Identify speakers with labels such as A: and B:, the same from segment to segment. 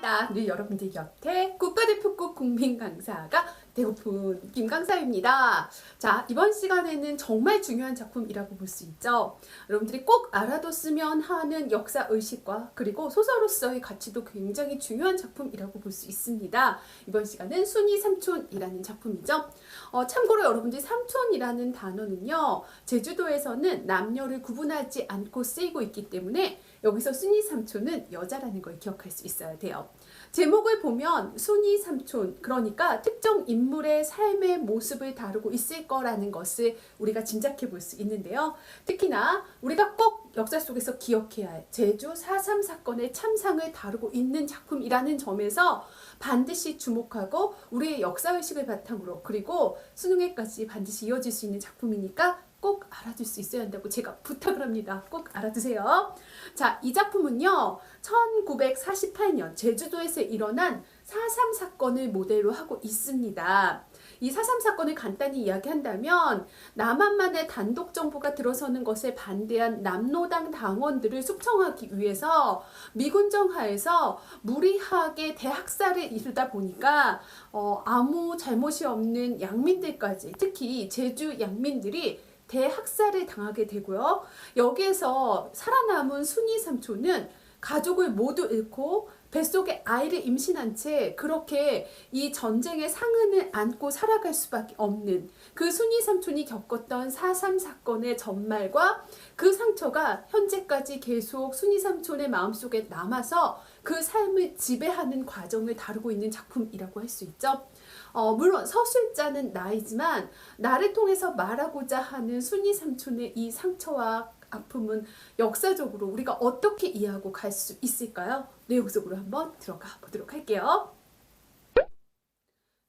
A: 반갑습니다. 늘 여러분들 곁에 국가대표급 국민강사가 되고픈 김강사입니다. 자, 이번 시간에는 정말 중요한 작품이라고 볼 수 있죠. 여러분들이 꼭 알아뒀으면 하는 역사의식과 그리고 소설로서의 가치도 굉장히 중요한 작품이라고 볼 수 있습니다. 이번 시간은 순이삼촌이라는 작품이죠. 참고로 여러분들이 삼촌이라는 단어는요, 제주도에서는 남녀를 구분하지 않고 쓰이고 있기 때문에 여기서 순이삼촌은 여자라는 걸 기억할 수 있어야 돼요. 제목을 보면 순이삼촌, 그러니까 특정 인물의 삶의 모습을 다루고 있을 거라는 것을 우리가 짐작해 볼 수 있는데요. 특히나 우리가 꼭 역사 속에서 기억해야 할 제주 4.3 사건의 참상을 다루고 있는 작품이라는 점에서 반드시 주목하고 우리의 역사의식을 바탕으로 그리고 수능에까지 반드시 이어질 수 있는 작품이니까 꼭 알아둘 수 있어야 한다고 제가 부탁을 합니다. 꼭 알아두세요. 자, 이 작품은요, 1948년 제주도에서 일어난 4.3 사건을 모델로 하고 있습니다. 이 4.3 사건을 간단히 이야기한다면 남한만의 단독 정부가 들어서는 것에 반대한 남로당 당원들을 숙청하기 위해서 미군정 하에서 무리하게 대학살을 이루다 보니까 아무 잘못이 없는 양민들까지, 특히 제주 양민들이 대학살을 당하게 되고요. 여기에서 살아남은 순이삼촌은 가족을 모두 잃고 뱃속에 아이를 임신한 채 그렇게 이 전쟁의 상흔을 안고 살아갈 수밖에 없는 그 순이삼촌이 겪었던 4.3 사건의 전말과 그 상처가 현재까지 계속 순이삼촌의 마음속에 남아서 그 삶을 지배하는 과정을 다루고 있는 작품이라고 할 수 있죠. 물론 서술자는 나이지만 나를 통해서 말하고자 하는 순이삼촌의 이 상처와 아픔은 역사적으로 우리가 어떻게 이해하고 갈 수 있을까요? 내용 속으로 한번 들어가 보도록 할게요.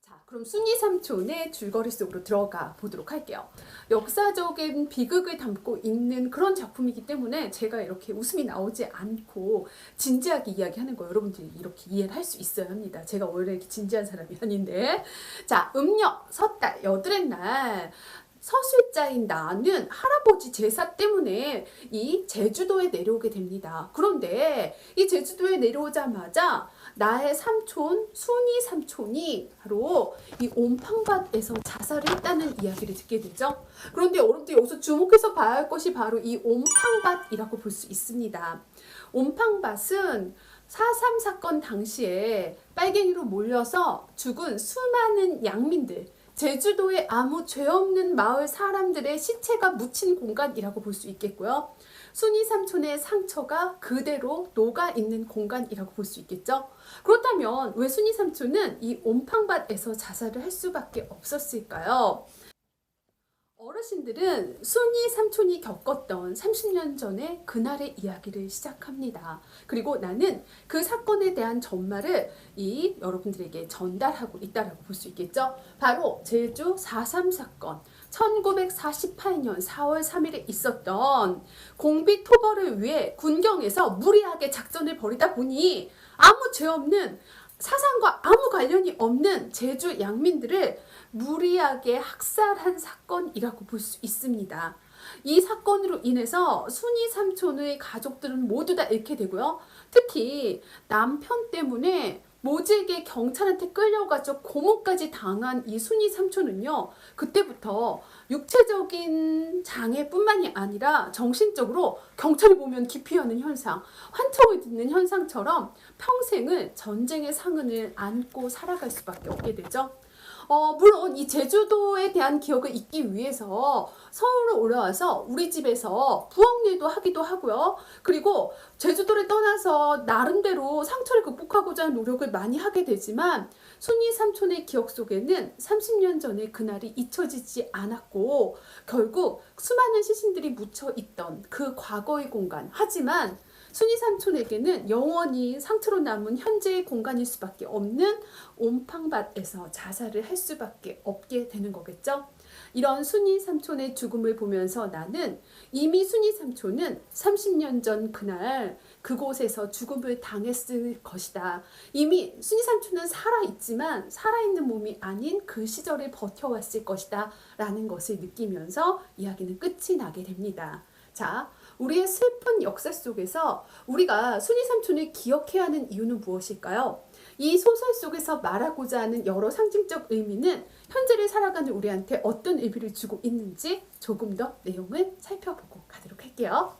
A: 자, 그럼 순이삼촌의 줄거리 속으로 들어가 보도록 할게요. 역사적인 비극을 담고 있는 그런 작품이기 때문에 제가 이렇게 웃음이 나오지 않고 진지하게 이야기하는 거 여러분들이 이렇게 이해를 할 수 있어야 합니다. 제가 원래 이렇게 진지한 사람이 아닌데. 자, 음력 섣달 여드렛 날 서술자인 나는 할아버지 제사 때문에 이 제주도에 내려오게 됩니다. 그런데 이 제주도에 내려오자마자 나의 삼촌, 순이 삼촌이 바로 이 옴팡밭에서 자살을 했다는 이야기를 듣게 되죠. 그런데 여러분들이 여기서 주목해서 봐야 할 것이 바로 이 옴팡밭이라고 볼 수 있습니다. 옴팡밭은 4.3 사건 당시에 빨갱이로 몰려서 죽은 수많은 양민들, 제주도에 아무 죄 없는 마을 사람들의 시체가 묻힌 공간이라고 볼 수 있겠고요. 순이삼촌의 상처가 그대로 녹아있는 공간이라고 볼 수 있겠죠. 그렇다면 왜 순이삼촌은 이 옴팡밭에서 자살을 할 수밖에 없었을까요? 어르신들은 순이 삼촌이 겪었던 30년 전의 그날의 이야기를 시작합니다. 그리고 나는 그 사건에 대한 전말을 여러분들에게 전달하고 있다고 볼 수 있겠죠. 바로 제주 4.3 사건, 1948년 4월 3일에 있었던 공비 토벌을 위해 군경에서 무리하게 작전을 벌이다 보니 아무 죄 없는, 사상과 아무 관련이 없는 제주 양민들을 무리하게 학살한 사건이라고 볼 수 있습니다. 이 사건으로 인해서 순이 삼촌의 가족들은 모두 다 잃게 되고요. 특히 남편 때문에 모질게 경찰한테 끌려가서 고문까지 당한 이 순이 삼촌은요, 그때부터 육체적인 장애뿐만이 아니라 정신적으로 경찰을 보면 기피하는 현상, 환청을 듣는 현상처럼 평생을 전쟁의 상흔을 안고 살아갈 수밖에 없게 되죠. 물론 이 제주도에 대한 기억을 잊기 위해서 서울로 올라와서 우리 집에서 부엌일도 하기도 하고요. 그리고 제주도를 떠나서 나름대로 상처를 극복하고자 하는 노력을 많이 하게 되지만 순이 삼촌의 기억 속에는 30년 전의 그날이 잊혀지지 않았고 결국 수많은 시신들이 묻혀 있던 그 과거의 공간, 하지만 순이 삼촌에게는 영원히 상처로 남은 현재의 공간일 수밖에 없는 옴팡밭에서 자살을 할 수밖에 없게 되는 거겠죠. 이런 순이 삼촌의 죽음을 보면서 나는 이미 순이 삼촌은 30년 전 그날 그곳에서 죽음을 당했을 것이다. 이미 순이 삼촌은 살아있지만 살아있는 몸이 아닌 그 시절을 버텨왔을 것이다 라는 것을 느끼면서 이야기는 끝이 나게 됩니다. 자, 우리의 슬픈 역사 속에서 우리가 순이 삼촌을 기억해야 하는 이유는 무엇일까요? 이 소설 속에서 말하고자 하는 여러 상징적 의미는 현재를 살아가는 우리한테 어떤 의미를 주고 있는지 조금 더 내용을 살펴보고 가도록 할게요.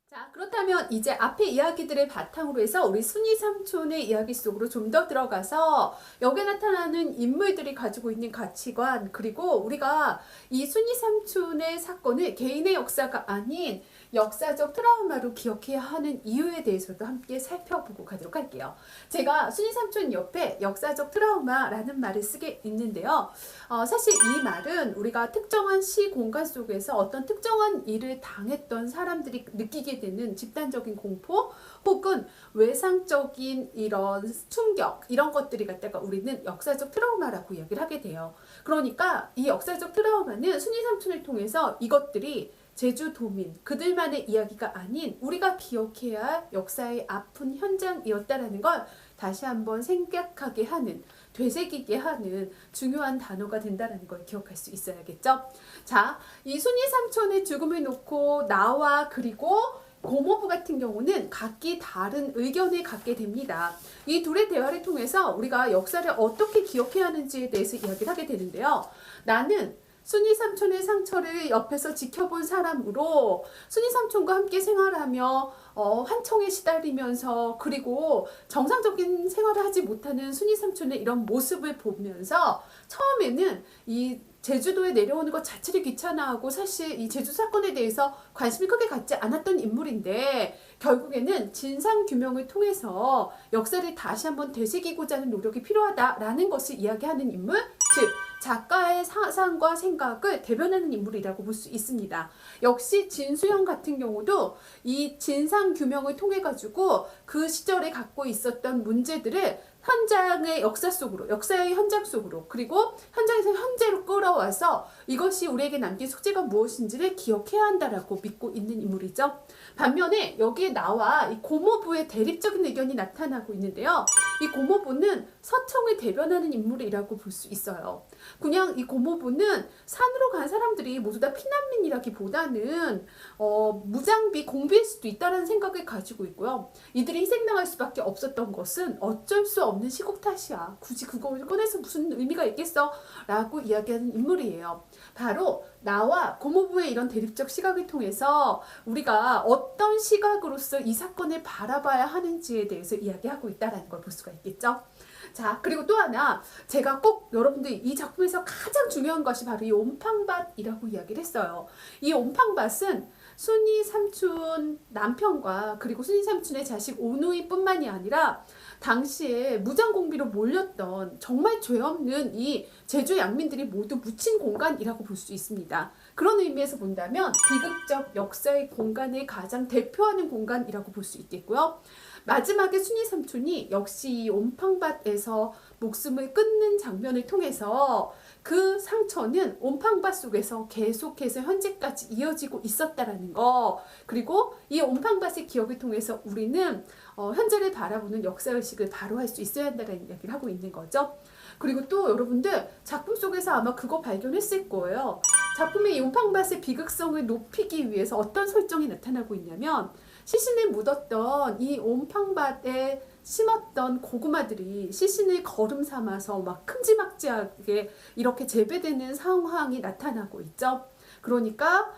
A: 자, 그렇다면 이제 앞에 이야기들을 바탕으로 해서 우리 순이 삼촌의 이야기 속으로 좀 더 들어가서 여기에 나타나는 인물들이 가지고 있는 가치관, 그리고 우리가 이 순이 삼촌의 사건을 개인의 역사가 아닌 역사적 트라우마로 기억해야 하는 이유에 대해서도 함께 살펴보고 가도록 할게요. 제가 순이 삼촌 옆에 역사적 트라우마라는 말을 쓰게 있는데요. 사실 이 말은 우리가 특정한 시 공간 속에서 어떤 특정한 일을 당했던 사람들이 느끼게 되는 집단적인 공포 혹은 외상적인 이런 충격, 이런 것들이 갖다가 우리는 역사적 트라우마라고 이야기를 하게 돼요. 그러니까 이 역사적 트라우마는 순이 삼촌을 통해서 이것들이 제주도민, 그들만의 이야기가 아닌 우리가 기억해야 할 역사의 아픈 현장이었다라는 걸 다시 한번 생각하게 하는, 되새기게 하는 중요한 단어가 된다는 걸 기억할 수 있어야겠죠. 자, 이 순이 삼촌의 죽음을 놓고 나와 그리고 고모부 같은 경우는 각기 다른 의견을 갖게 됩니다. 이 둘의 대화를 통해서 우리가 역사를 어떻게 기억해야 하는지에 대해서 이야기를 하게 되는데요. 나는 순이 삼촌의 상처를 옆에서 지켜본 사람으로 순이 삼촌과 함께 생활하며 환청에 시달리면서 그리고 정상적인 생활을 하지 못하는 순이 삼촌의 이런 모습을 보면서 처음에는 이 제주도에 내려오는 것 자체를 귀찮아하고 사실 이 제주 사건에 대해서 관심이 크게 갖지 않았던 인물인데 결국에는 진상규명을 통해서 역사를 다시 한번 되새기고자 하는 노력이 필요하다라는 것을 이야기하는 인물, 즉 작가의 사상과 생각을 대변하는 인물이라고 볼 수 있습니다. 역시 진수영 같은 경우도 이 진상규명을 통해 가지고 그 시절에 갖고 있었던 문제들을 현장의 역사 속으로, 역사의 현장 속으로, 그리고 현장에서 현재로 끌어와서 이것이 우리에게 남긴 숙제가 무엇인지를 기억해야 한다라고 믿고 있는 인물이죠. 반면에 여기에 나와 이 고모부의 대립적인 의견이 나타나고 있는데요. 이 고모부는 서청을 대변하는 인물이라고 볼 수 있어요. 그냥 이 고모부는 산으로 간 사람들이 모두 다 피난민이라기보다는 무장비 공비일 수도 있다는 생각을 가지고 있고요. 이들이 희생당할 수밖에 없었던 것은 어쩔 수 없는 시국 탓이야. 굳이 그걸 꺼내서 무슨 의미가 있겠어? 라고 이야기하는 인물이에요. 바로 나와 고모부의 이런 대립적 시각을 통해서 우리가 어떤 시각으로서 이 사건을 바라봐야 하는지에 대해서 이야기하고 있다는 걸 볼 수가 있겠죠. 자, 그리고 또 하나 제가 꼭 여러분들 이 작품에서 가장 중요한 것이 바로 이 옴팡밭이라고 이야기를 했어요. 이 옴팡밭은 순이 삼촌 남편과 그리고 순이 삼촌의 자식 오누이 뿐만이 아니라 당시에 무장공비로 몰렸던 정말 죄 없는 이 제주 양민들이 모두 묻힌 공간이라고 볼 수 있습니다. 그런 의미에서 본다면 비극적 역사의 공간을 가장 대표하는 공간이라고 볼 수 있겠고요. 마지막에 순이 삼촌이 역시 이 옴팡밭에서 목숨을 끊는 장면을 통해서 그 상처는 옴팡밭 속에서 계속해서 현재까지 이어지고 있었다라는 거, 그리고 이 옴팡밭의 기억을 통해서 우리는 현재를 바라보는 역사의식을 바로 할 수 있어야 한다는 이야기를 하고 있는 거죠. 그리고 또 여러분들 작품 속에서 아마 그거 발견했을 거예요. 작품의 이 옴팡밭의 비극성을 높이기 위해서 어떤 설정이 나타나고 있냐면 시신을 묻었던 이 옴팡밭에 심었던 고구마들이 시신을 거름 삼아서 막 큼지막지하게 이렇게 재배되는 상황이 나타나고 있죠. 그러니까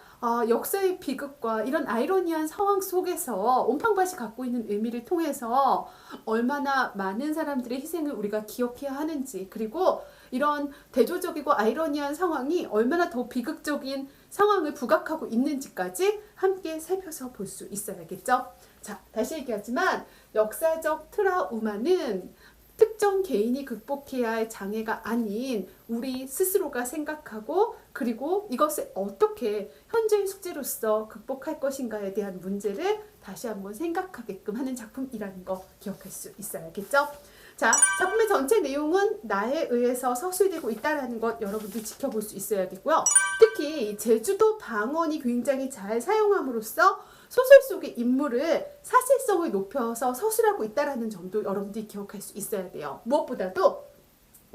A: 역사의 비극과 이런 아이러니한 상황 속에서 옴팡밭이 갖고 있는 의미를 통해서 얼마나 많은 사람들의 희생을 우리가 기억해야 하는지, 그리고 이런 대조적이고 아이러니한 상황이 얼마나 더 비극적인 상황을 부각하고 있는지까지 함께 살펴서 볼 수 있어야겠죠. 자, 다시 얘기하지만 역사적 트라우마는 특정 개인이 극복해야 할 장애가 아닌 우리 스스로가 생각하고 그리고 이것을 어떻게 현재의 숙제로서 극복할 것인가에 대한 문제를 다시 한번 생각하게끔 하는 작품이라는 거 기억할 수 있어야겠죠. 자, 작품의 전체 내용은 나에 의해서 서술되고 있다는 것 여러분들 지켜볼 수 있어야겠고요. 특히 제주도 방언이 굉장히 잘 사용함으로써 소설 속의 인물을 사실성을 높여서 서술하고 있다는 점도 여러분들이 기억할 수 있어야 돼요. 무엇보다도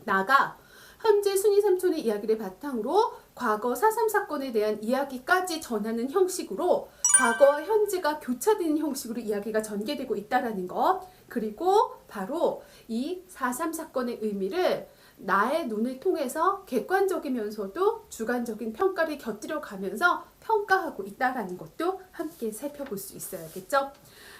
A: 나가 현재 순이 삼촌의 이야기를 바탕으로 과거 4.3 사건에 대한 이야기까지 전하는 형식으로 과거와 현재가 교차되는 형식으로 이야기가 전개되고 있다는 것. 그리고 바로 이 4.3 사건의 의미를 나의 눈을 통해서 객관적이면서도 주관적인 평가를 곁들여 가면서 평가하고 있다는 것도 함께 살펴볼 수 있어야겠죠.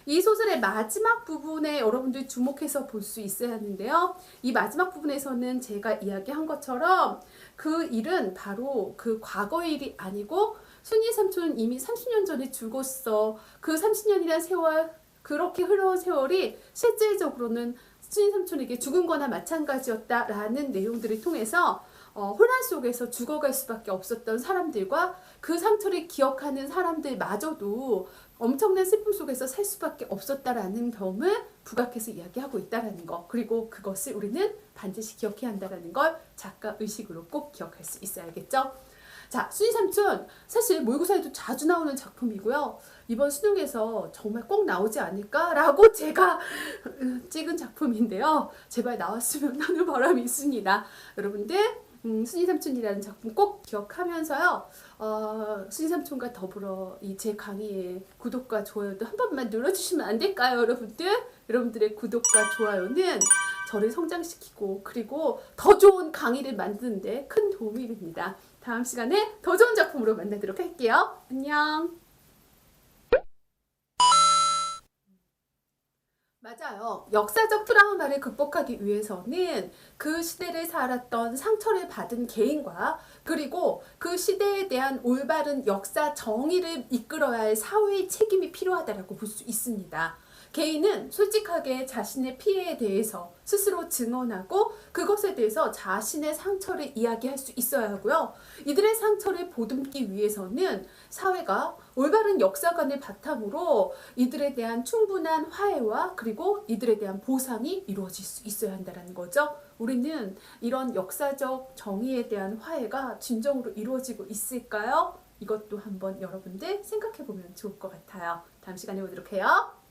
A: 이 소설의 마지막 부분에 여러분들이 주목해서 볼 수 있어야 하는데요. 이 마지막 부분에서는 제가 이야기한 것처럼 그 일은 바로 그 과거의 일이 아니고 순이 삼촌은 이미 30년 전에 죽었어. 그 30년이란 세월, 그렇게 흘러온 세월이 실질적으로는 순이 삼촌에게 죽은 거나 마찬가지였다라는 내용들을 통해서 혼란 속에서 죽어갈 수밖에 없었던 사람들과 그 상처를 기억하는 사람들마저도 엄청난 슬픔 속에서 살 수밖에 없었다라는 점을 부각해서 이야기하고 있다라는 거. 그리고 그것을 우리는 반드시 기억해야 한다라는 걸 작가 의식으로 꼭 기억할 수 있어야겠죠. 자, 순이 삼촌 사실 모의고사에도 자주 나오는 작품이고요. 이번 수능에서 정말 꼭 나오지 않을까라고 제가 찍은 작품인데요. 제발 나왔으면 하는 바람이 있습니다. 여러분들 순이 삼촌이라는 작품 꼭 기억하면서요. 순이 삼촌과 더불어 이 제 강의에 구독과 좋아요도 한 번만 눌러주시면 안 될까요, 여러분들? 여러분들의 구독과 좋아요는 저를 성장시키고 그리고 더 좋은 강의를 만드는데 큰 도움이 됩니다. 다음 시간에 더 좋은 작품으로 만나도록 할게요. 안녕. 맞아요. 역사적 트라우마를 극복하기 위해서는 그 시대를 살았던 상처를 받은 개인과 그리고 그 시대에 대한 올바른 역사 정의를 이끌어야 할 사회의 책임이 필요하다고 볼 수 있습니다. 개인은 솔직하게 자신의 피해에 대해서 스스로 증언하고 그것에 대해서 자신의 상처를 이야기할 수 있어야 하고요. 이들의 상처를 보듬기 위해서는 사회가 올바른 역사관을 바탕으로 이들에 대한 충분한 화해와 그리고 이들에 대한 보상이 이루어질 수 있어야 한다는 거죠. 우리는 이런 역사적 정의에 대한 화해가 진정으로 이루어지고 있을까요? 이것도 한번 여러분들 생각해 보면 좋을 것 같아요. 다음 시간에 보도록 해요.